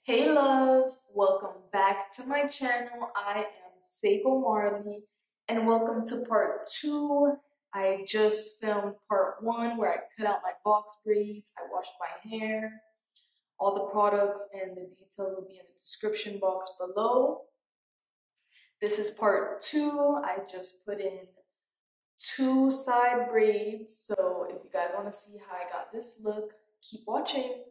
Hey loves, welcome back to my channel. I am Seiko Marley and welcome to part 2. I just filmed part 1 where I cut out my box braids, I washed my hair. All the products and the details will be in the description box below. This is part 2. I just put in 2 side braids, so if you guys want to see how I got this look, keep watching.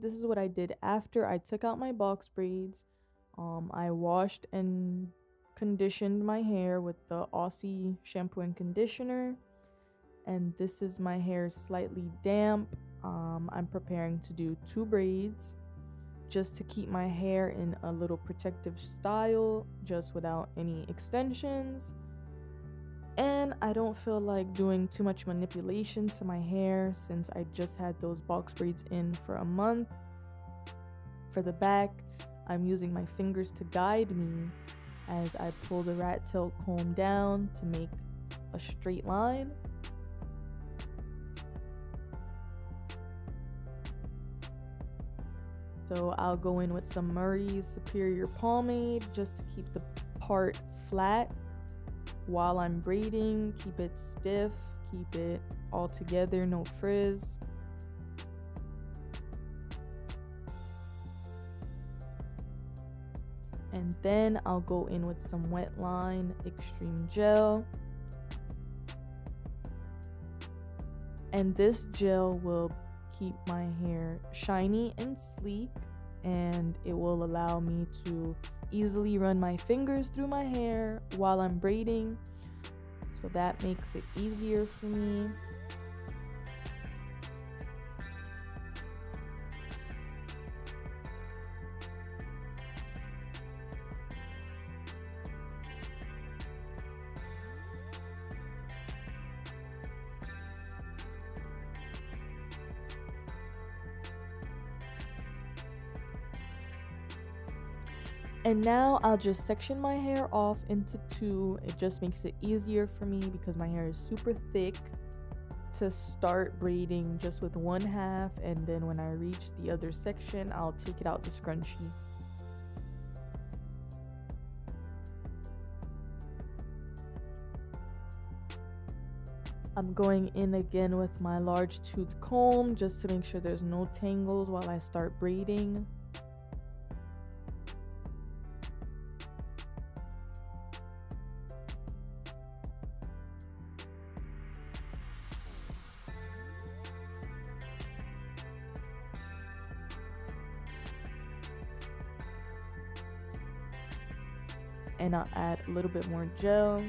This is what I did after I took out my box braids. I washed and conditioned my hair with the Aussie shampoo and conditioner. And this is my hair slightly damp. I'm preparing to do 2 braids just to keep my hair in a little protective style, just without any extensions. And I don't feel like doing too much manipulation to my hair since I just had those box braids in for a month. For the back, I'm using my fingers to guide me as I pull the rat tail comb down to make a straight line. So I'll go in with some Murray's Superior Pomade just to keep the part flat while I'm braiding. Keep it stiff, keep it all together, no frizz. And then I'll go in with some Wetline Extreme Gel. And this gel will keep my hair shiny and sleek, and it will allow me to easily run my fingers through my hair while I'm braiding, so that makes it easier for me. And now I'll just section my hair off into 2. It just makes it easier for me because my hair is super thick to start braiding just with 1/2, and then when I reach the other section, I'll take it out the scrunchie. I'm going in again with my large tooth comb just to make sure there's no tangles while I start braiding. And I'll add a little bit more gel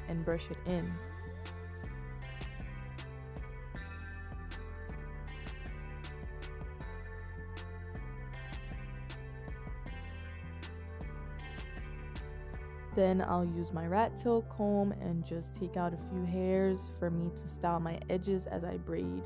and brush it in. Then I'll use my rat tail comb and just take out a few hairs for me to style my edges as I braid.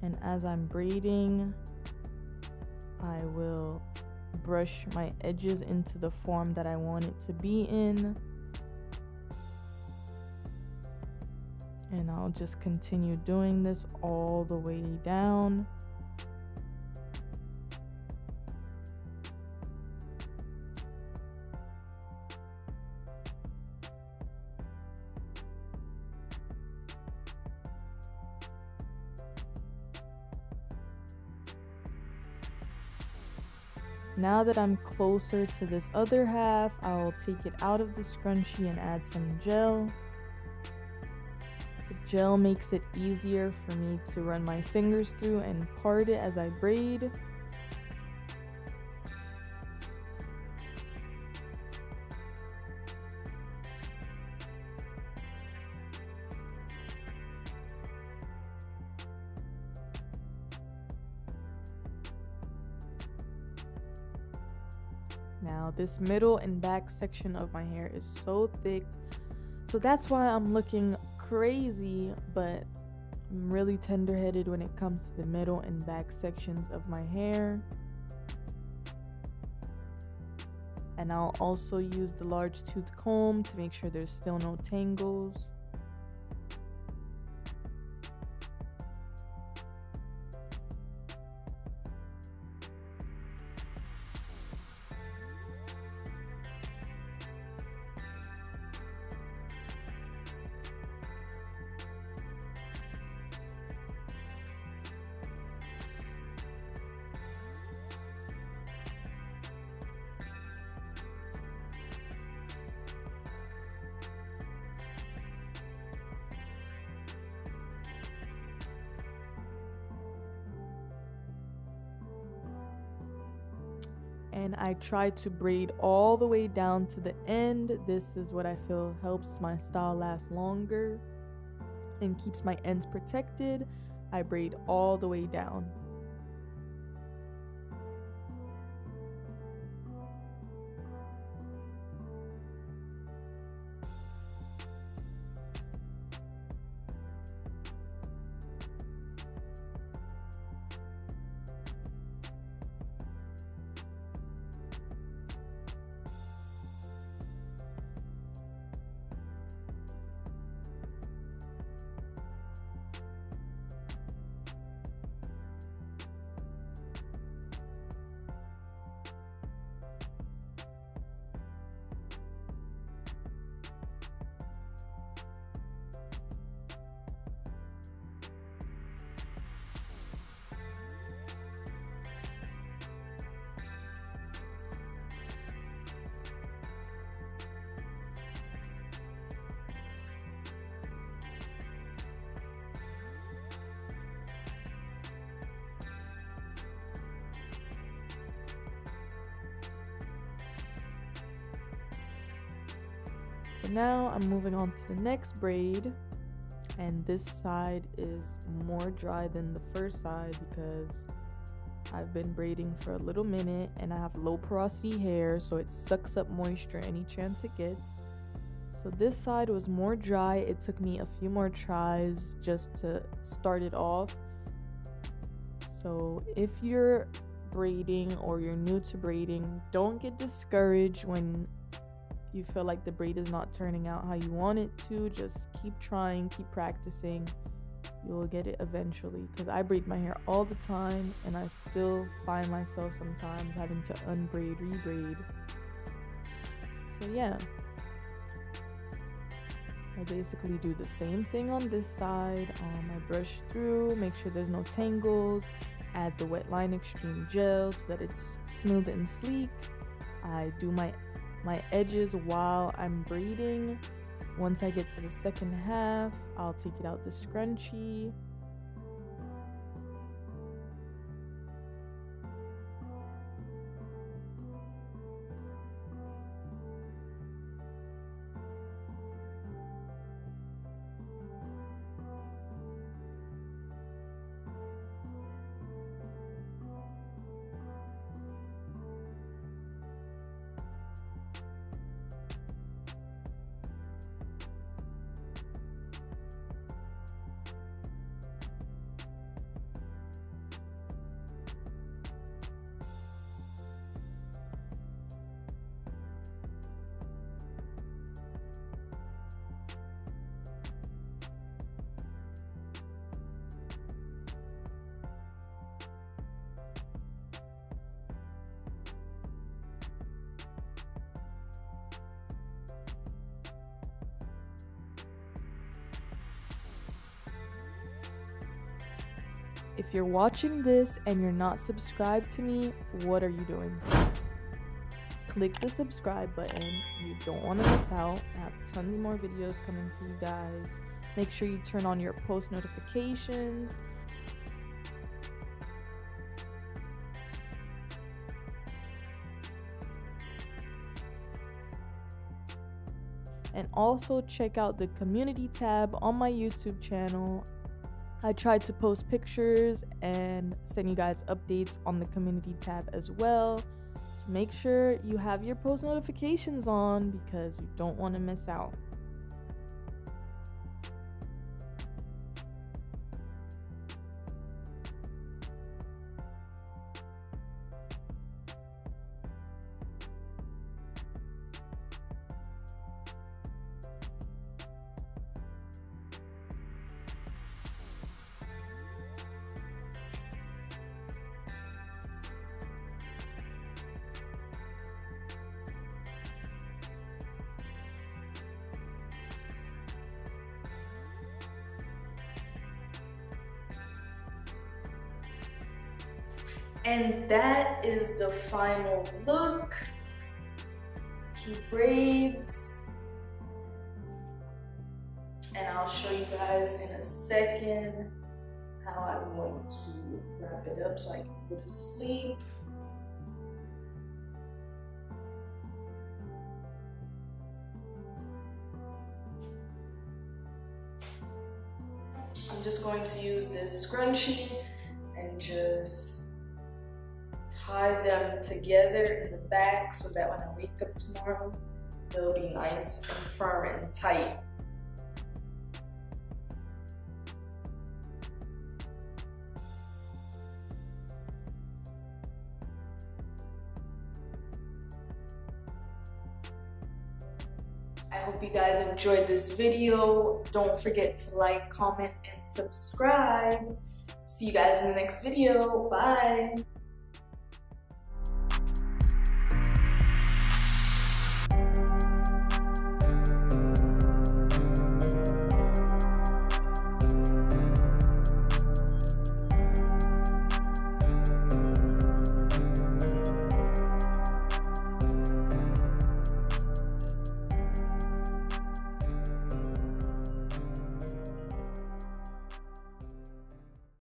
And as I'm braiding, I will brush my edges into the form that I want it to be in. And I'll just continue doing this all the way down. Now that I'm closer to this other half, I'll take it out of the scrunchie and add some gel. The gel makes it easier for me to run my fingers through and part it as I braid. Now this middle and back section of my hair is so thick, so that's why I'm looking crazy, but I'm really tender-headed when it comes to the middle and back sections of my hair. And I'll also use the large tooth comb to make sure there's still no tangles. And I try to braid all the way down to the end. This is what I feel helps my style last longer and keeps my ends protected. I braid all the way down. So now I'm moving on to the next braid, and this side is more dry than the first side because I've been braiding for a little minute and I have low porosity hair, so it sucks up moisture any chance it gets. So this side was more dry. It took me a few more tries just to start it off. So if you're braiding or you're new to braiding, don't get discouraged when you feel like the braid is not turning out how you want it to. Just keep trying, keep practicing. You will get it eventually, because I braid my hair all the time and I still find myself sometimes having to unbraid, rebraid. So yeah, I basically do the same thing on this side. I brush through, make sure there's no tangles, add the wet line extreme gel so that it's smooth and sleek. I do my edges while I'm braiding. Once I get to the second half, I'll take it out the scrunchie. If you're watching this and you're not subscribed to me, what are you doing? Click the subscribe button. You don't want to miss out. I have tons more videos coming for you guys. Make sure you turn on your post notifications. And also check out the community tab on my YouTube channel. I try to post pictures and send you guys updates on the community tab as well. make sure you have your post notifications on because you don't want to miss out. And that is the final look to braids. And I'll show you guys in a second how I'm going to wrap it up so I can go to sleep. I'm just going to use this scrunchie and just tie them together in the back so that when I wake up tomorrow, they'll be nice and firm and tight. I hope you guys enjoyed this video. Don't forget to like, comment, and subscribe. See you guys in the next video. Bye.